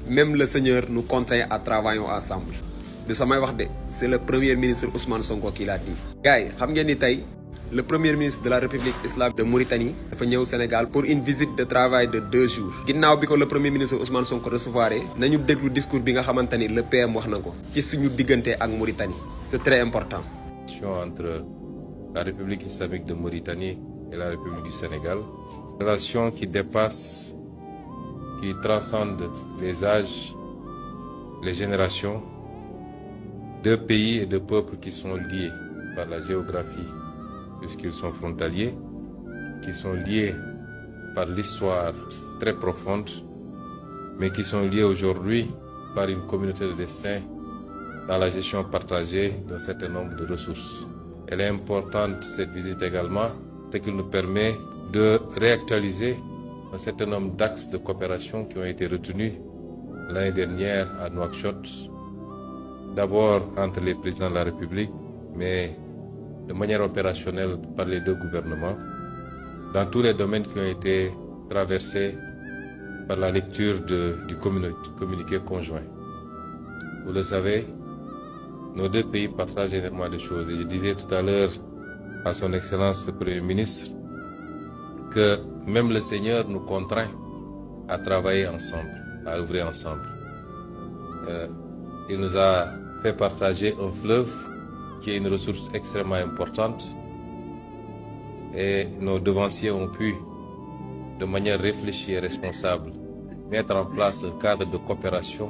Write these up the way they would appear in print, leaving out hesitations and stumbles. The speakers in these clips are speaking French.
même le Seigneur nous contraint à travailler ensemble. De samay wax de c'est le premier ministre Ousmane Sonko qui l'a dit. Gars yi xam ngeen ni tey le premier ministre de la République islamique de Mauritanie dafa ñëw Sénégal pour une visite de travail de 2 jours. ginnaaw bi ko le premier ministre Ousmane Sonko recevoir nañu déglu discours bi nga xamante ni le PM wax na ko ci suñu diggante ak Mauritanie. C'est très important. Entre la République islamique de Mauritanie et la République du Sénégal, relation qui dépasse, qui transcende les âges, les générations, deux pays et deux peuples qui sont liés par la géographie, puisqu'ils sont frontaliers, qui sont liés par l'histoire très profonde, mais qui sont liés aujourd'hui par une communauté de destin dans la gestion partagée d'un certain nombre de ressources. Elle est importante, cette visite également, c'est qu'il nous permet de réactualiser un certain nombre d'axes de coopération qui ont été retenus l'année dernière à Nouakchott, d'abord entre les présidents de la République, mais de manière opérationnelle par les deux gouvernements, dans tous les domaines qui ont été traversés par la lecture du communiqué conjoint. Vous le savez, nos deux pays partagent énormément de choses. Et je disais tout à l'heure à son Excellence le Premier ministre que même le Seigneur nous contraint à travailler ensemble, à œuvrer ensemble. Il nous a fait partager un fleuve qui est une ressource extrêmement importante et nos devanciers ont pu, de manière réfléchie et responsable, mettre en place un cadre de coopération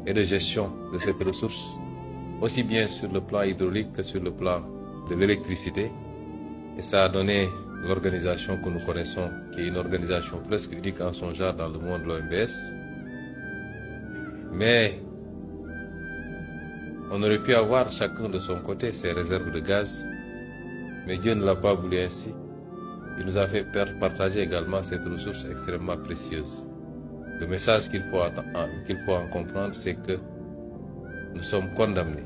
et de gestion de cette ressource, aussi bien sur le plan hydraulique que sur le plan de l'électricité. Et ça a donné l'organisation que nous connaissons, qui est une organisation presque unique en son genre dans le monde de l'OMS. Mais on aurait pu avoir chacun de son côté ses réserves de gaz, mais Dieu ne l'a pas voulu ainsi. Il nous a fait partager également cette ressource extrêmement précieuse. Le message qu'il faut en comprendre, c'est que nous sommes condamnés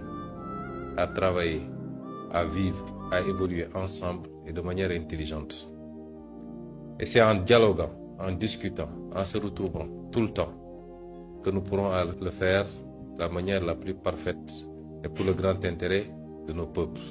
à travailler, à vivre, à évoluer ensemble et de manière intelligente. Et c'est en dialoguant, en discutant, en se retrouvant tout le temps que nous pourrons le faire de la manière la plus parfaite et pour le grand intérêt de nos peuples.